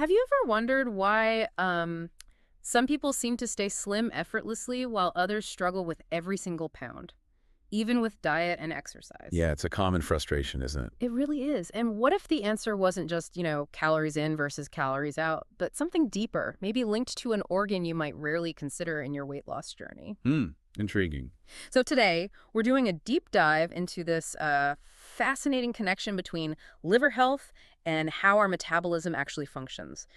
Have you ever wondered why some people seem to stay slim effortlessly while others struggle with every single pound, even with diet and exercise? Yeah, it's a common frustration, isn't it? It really is. And what if the answer wasn't just, calories in versus calories out, but something deeper, maybe linked to an organ you might rarely consider in your weight loss journey? Intriguing. So today, we're doing a deep dive into this fascinating connection between liver health and how our metabolism actually functions.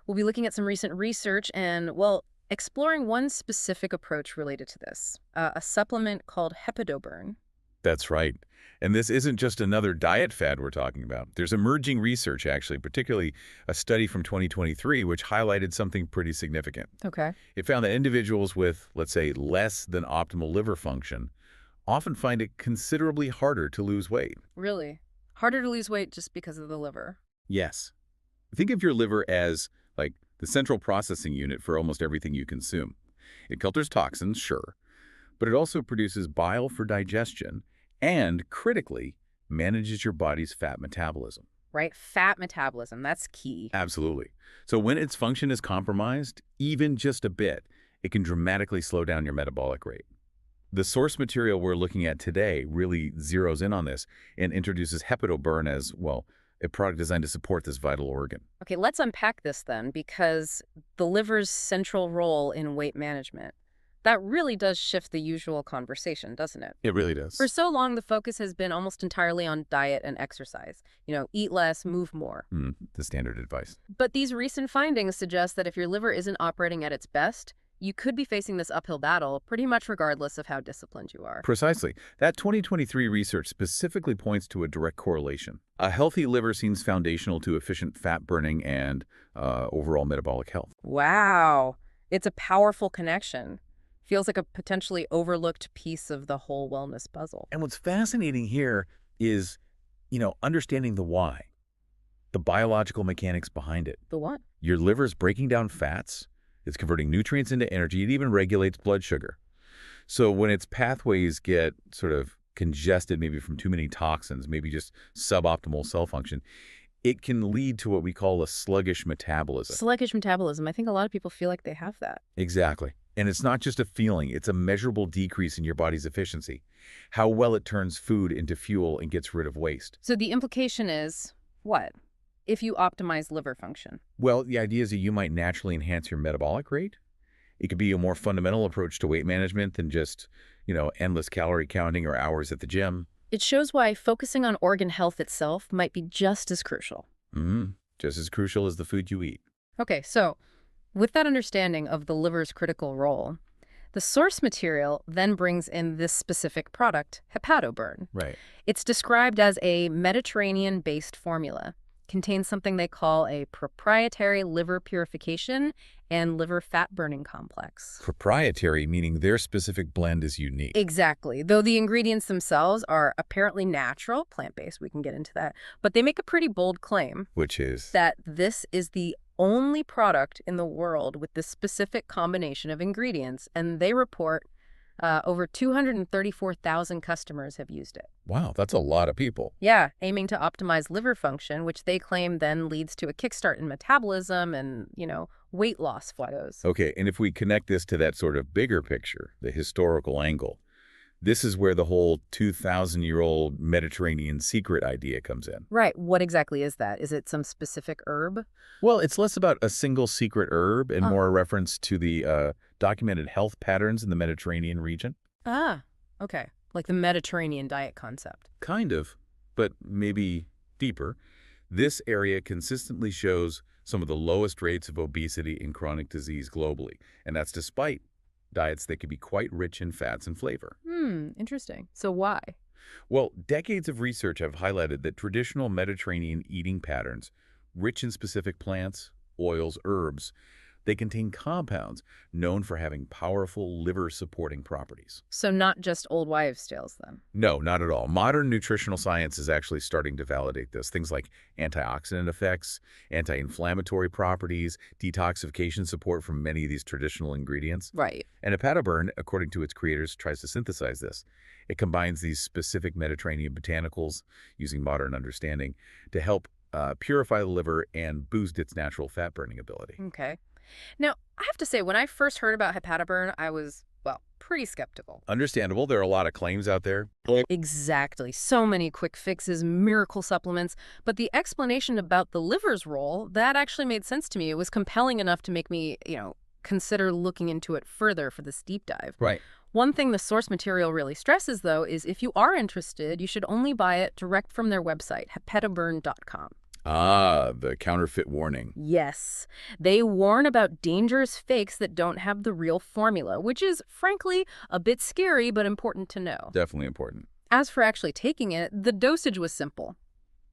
We'll be looking at some recent research and, well, exploring one specific approach related to this, a supplement called Hepato Burn. That's right. And this isn't just another diet fad we're talking about. There's emerging research, actually, particularly a study from 2023, which highlighted something pretty significant. Okay. It found that individuals with, let's say, less than optimal liver function often find it considerably harder to lose weight. Really? Harder to lose weight just because of the liver? Yes. Think of your liver as, like, the central processing unit for almost everything you consume. It filters toxins, sure, but it also produces bile for digestion and, critically, manages your body's fat metabolism. Right? Fat metabolism, that's key. Absolutely. So when its function is compromised, even just a bit, it can dramatically slow down your metabolic rate. The source material we're looking at today really zeroes in on this and introduces Hepato Burn as, well, a product designed to support this vital organ. Okay, let's unpack this then, because the liver's central role in weight management, that really does shift the usual conversation, doesn't it? It really does. For so long, the focus has been almost entirely on diet and exercise. Eat less, move more. The standard advice. But these recent findings suggest that if your liver isn't operating at its best, you could be facing this uphill battle pretty much regardless of how disciplined you are. Precisely. That 2023 research specifically points to a direct correlation. A healthy liver seems foundational to efficient fat burning and overall metabolic health. Wow. It's a powerful connection. Feels like a potentially overlooked piece of the whole wellness puzzle. And what's fascinating here is, understanding the why, the biological mechanics behind it. The what? Your liver's breaking down fats, it's converting nutrients into energy, it even regulates blood sugar. So when its pathways get sort of congested, maybe from too many toxins, maybe just suboptimal cell function, it can lead to what we call a sluggish metabolism. Sluggish metabolism. I think a lot of people feel like they have that. Exactly. And it's not just a feeling, it's a measurable decrease in your body's efficiency, how well it turns food into fuel and gets rid of waste. So the implication is what? If you optimize liver function? Well, the idea is that you might naturally enhance your metabolic rate. It could be a more fundamental approach to weight management than just, endless calorie counting or hours at the gym. It shows why focusing on organ health itself might be just as crucial. Just as crucial as the food you eat. Okay, so with that understanding of the liver's critical role, the source material then brings in this specific product, Hepato Burn. Right. It's described as a Mediterranean-based formula. Contains something they call a proprietary liver purification and liver fat burning complex. Proprietary, meaning their specific blend is unique. Exactly. Though the ingredients themselves are apparently natural, plant-based, we can get into that, but they make a pretty bold claim. Which is? That this is the only product in the world with this specific combination of ingredients, and they report over 234,000 customers have used it. Wow, that's a lot of people. Yeah, aiming to optimize liver function, which they claim then leads to a kickstart in metabolism and, weight loss flows. Okay, and if we connect this to that sort of bigger picture, the historical angle, this is where the whole 2,000-year-old Mediterranean secret idea comes in. Right. What exactly is that? Is it some specific herb? Well, it's less about a single secret herb and more a reference to the documented health patterns in the Mediterranean region. Ah, okay. Like the Mediterranean diet concept. Kind of, but maybe deeper. This area consistently shows some of the lowest rates of obesity and chronic disease globally, and that's despite diets that can be quite rich in fats and flavor. Interesting. So why? Well, decades of research have highlighted that traditional Mediterranean eating patterns, rich in specific plants, oils, herbs, they contain compounds known for having powerful liver-supporting properties. So not just old wives' tales, then? No, not at all. Modern nutritional science is actually starting to validate this. Things like antioxidant effects, anti-inflammatory properties, detoxification support from many of these traditional ingredients. Right. And Hepato Burn, according to its creators, tries to synthesize this. It combines these specific Mediterranean botanicals, using modern understanding, to help purify the liver and boost its natural fat-burning ability. Okay. Now, I have to say, when I first heard about Hepato Burn, I was, well, pretty skeptical. Understandable. There are a lot of claims out there. Exactly. So many quick fixes, miracle supplements. But the explanation about the liver's role, that actually made sense to me. It was compelling enough to make me, consider looking into it further for this deep dive. Right. One thing the source material really stresses, though, is if you are interested, you should only buy it direct from their website, hepatoburn.com. Ah, the counterfeit warning. Yes. They warn about dangerous fakes that don't have the real formula, which is, frankly, a bit scary but important to know. Definitely important. As for actually taking it, the dosage was simple.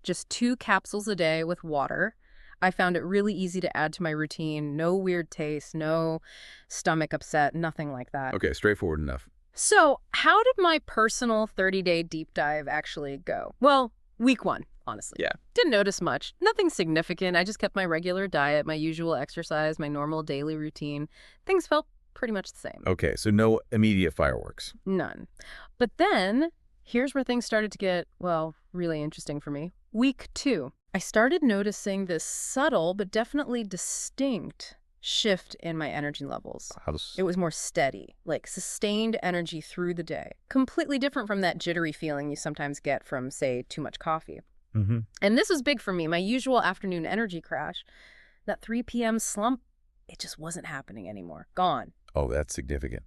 Just 2 capsules a day with water. I found it really easy to add to my routine. No weird taste, no stomach upset, nothing like that. Okay, straightforward enough. So, how did my personal 30-day deep dive actually go? Well, week 1, honestly. Yeah. Didn't notice much. Nothing significant. I just kept my regular diet, my usual exercise, my normal daily routine. Things felt pretty much the same. Okay, so no immediate fireworks. None. But then, here's where things started to get, well, really interesting for me. Week 2. I started noticing this subtle but definitely distinct shift in my energy levels. It was more steady, like sustained energy through the day. Completely different from that jittery feeling you sometimes get from, say, too much coffee. Mm-hmm. And this was big for me. My usual afternoon energy crash, that 3 p.m. slump, it just wasn't happening anymore. Gone. Oh, that's significant.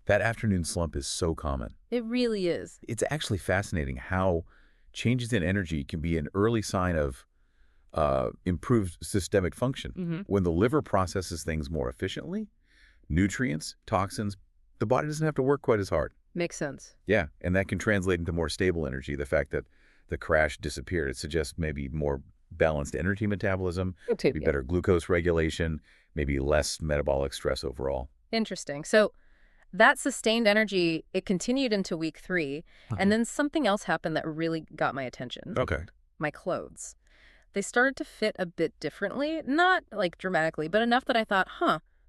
That afternoon slump is so common. It really is. It's actually fascinating how changes in energy can be an early sign of improved systemic function. Mm-hmm. When the liver processes things more efficiently, nutrients, toxins, the body doesn't have to work quite as hard. Makes sense. Yeah, and that can translate into more stable energy. The fact that the crash disappeared, it suggests maybe more balanced energy metabolism, maybe better glucose regulation, maybe less metabolic stress overall. Interesting. So that sustained energy, it continued into week 3, and then something else happened that really got my attention. Okay. My clothes. They started to fit a bit differently, not like dramatically, but enough that I thought,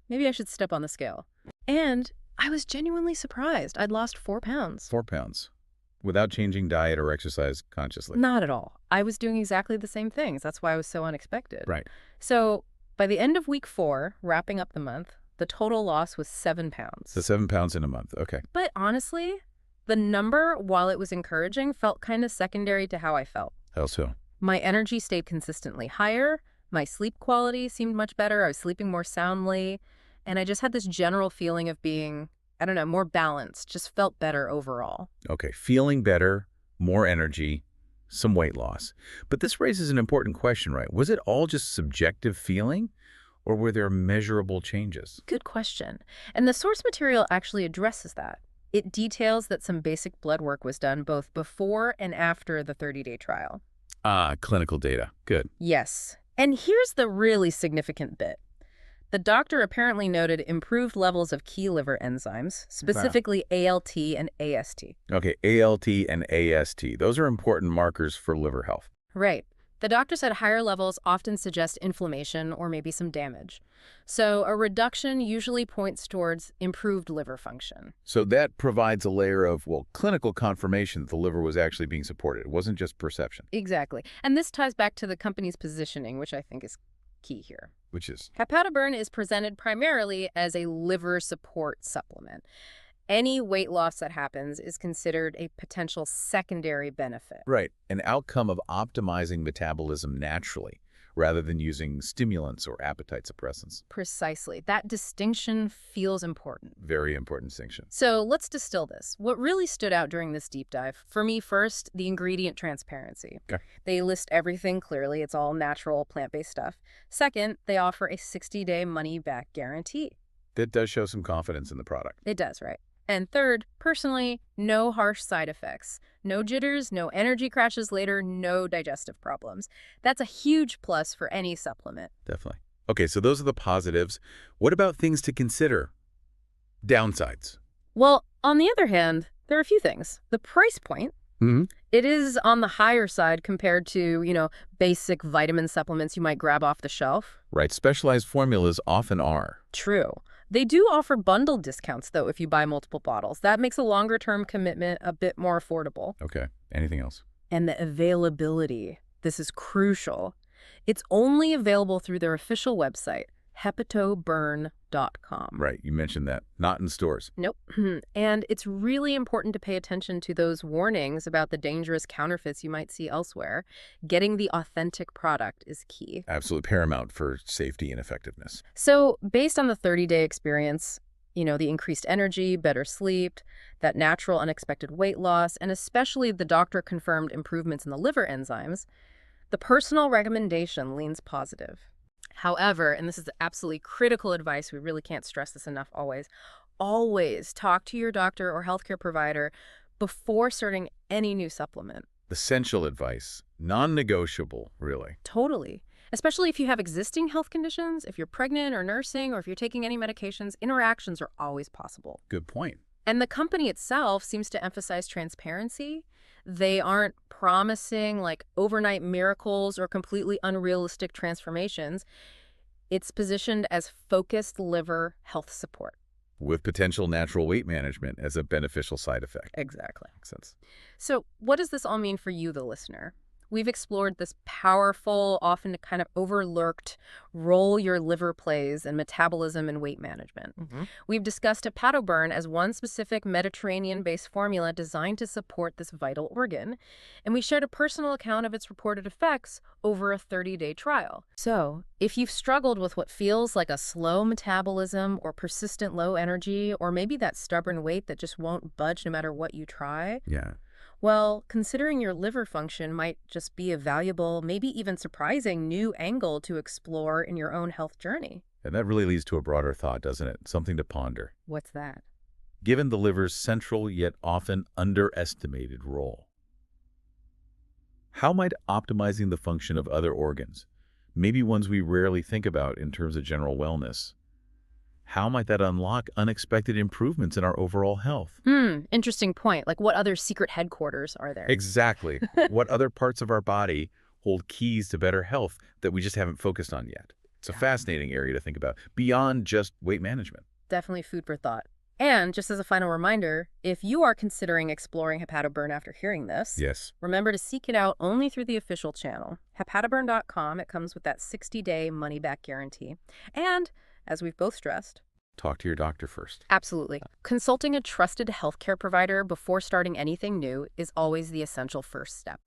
maybe I should step on the scale. And I was genuinely surprised. I'd lost 4 pounds. 4 pounds. Without changing diet or exercise consciously. Not at all. I was doing exactly the same things. That's why I was so unexpected. Right. So by the end of week 4, wrapping up the month, the total loss was 7 pounds. So 7 pounds in a month. Okay. But honestly, the number, while it was encouraging, felt kind of secondary to how I felt. How so? My energy stayed consistently higher. My sleep quality seemed much better. I was sleeping more soundly. And I just had this general feeling of being, I don't know, more balanced. Just felt better overall. Okay. Feeling better, more energy, some weight loss. But this raises an important question, right? Was it all just subjective feeling? Or were there measurable changes? Good question. And the source material actually addresses that. It details that some basic blood work was done both before and after the 30-day trial. Ah, clinical data. Good. Yes. And here's the really significant bit. The doctor apparently noted improved levels of key liver enzymes, specifically ALT and AST. Okay, ALT and AST. Those are important markers for liver health. Right. The doctor said higher levels often suggest inflammation or maybe some damage. So a reduction usually points towards improved liver function. So that provides a layer of, well, clinical confirmation that the liver was actually being supported. It wasn't just perception. Exactly. And this ties back to the company's positioning, which I think is key here. Which is? Hepato Burn is presented primarily as a liver support supplement. Any weight loss that happens is considered a potential secondary benefit. Right. An outcome of optimizing metabolism naturally, rather than using stimulants or appetite suppressants. Precisely. That distinction feels important. Very important distinction. So let's distill this. What really stood out during this deep dive, for me first, the ingredient transparency. Okay. They list everything clearly. It's all natural, plant-based stuff. Second, they offer a 60-day money-back guarantee. That does show some confidence in the product. It does, right? And third, personally, no harsh side effects. No jitters, no energy crashes later, no digestive problems. That's a huge plus for any supplement. Definitely. Okay, so those are the positives. What about things to consider? Downsides. Well, on the other hand, there are a few things. The price point, it is on the higher side compared to, basic vitamin supplements you might grab off the shelf. Right, specialized formulas often are. True. They do offer bundle discounts, though, if you buy multiple bottles. That makes a longer-term commitment a bit more affordable. Okay. Anything else? And the availability. This is crucial. It's only available through their official website, hepatoburn.com. Right, you mentioned that. Not in stores. Nope. And it's really important to pay attention to those warnings about the dangerous counterfeits you might see elsewhere. Getting the authentic product is key. Absolutely paramount for safety and effectiveness. So based on the 30-day experience, the increased energy, better sleep, that natural unexpected weight loss, and especially the doctor-confirmed improvements in the liver enzymes, the personal recommendation leans positive. However, and this is absolutely critical advice, we really can't stress this enough always talk to your doctor or healthcare provider before starting any new supplement. Essential advice. Non-negotiable, really. Totally. Especially if you have existing health conditions, if you're pregnant or nursing, or if you're taking any medications, interactions are always possible. Good point. And the company itself seems to emphasize transparency. They aren't promising like overnight miracles or completely unrealistic transformations. It's positioned as focused liver health support. With potential natural weight management as a beneficial side effect. Exactly. Makes sense. So what does this all mean for you, the listener? We've explored this powerful, often kind of overlooked role your liver plays in metabolism and weight management. We've discussed Hepato Burn as one specific Mediterranean-based formula designed to support this vital organ, and we shared a personal account of its reported effects over a 30-day trial. So, if you've struggled with what feels like a slow metabolism or persistent low energy, or maybe that stubborn weight that just won't budge no matter what you try, well, considering your liver function might just be a valuable, maybe even surprising new angle to explore in your own health journey. And that really leads to a broader thought, doesn't it? Something to ponder. What's that? Given the liver's central yet often underestimated role, how might optimizing the function of other organs, maybe ones we rarely think about in terms of general wellness, how might that unlock unexpected improvements in our overall health? Interesting point. Like, what other secret headquarters are there? Exactly. What other parts of our body hold keys to better health that we just haven't focused on yet? It's a fascinating area to think about, beyond just weight management. Definitely food for thought. And just as a final reminder, if you are considering exploring Hepato Burn after hearing this, remember to seek it out only through the official channel, hepatoburn.com. It comes with that 60-day money-back guarantee. And as we've both stressed, talk to your doctor first. Absolutely. Consulting a trusted healthcare provider before starting anything new is always the essential first step.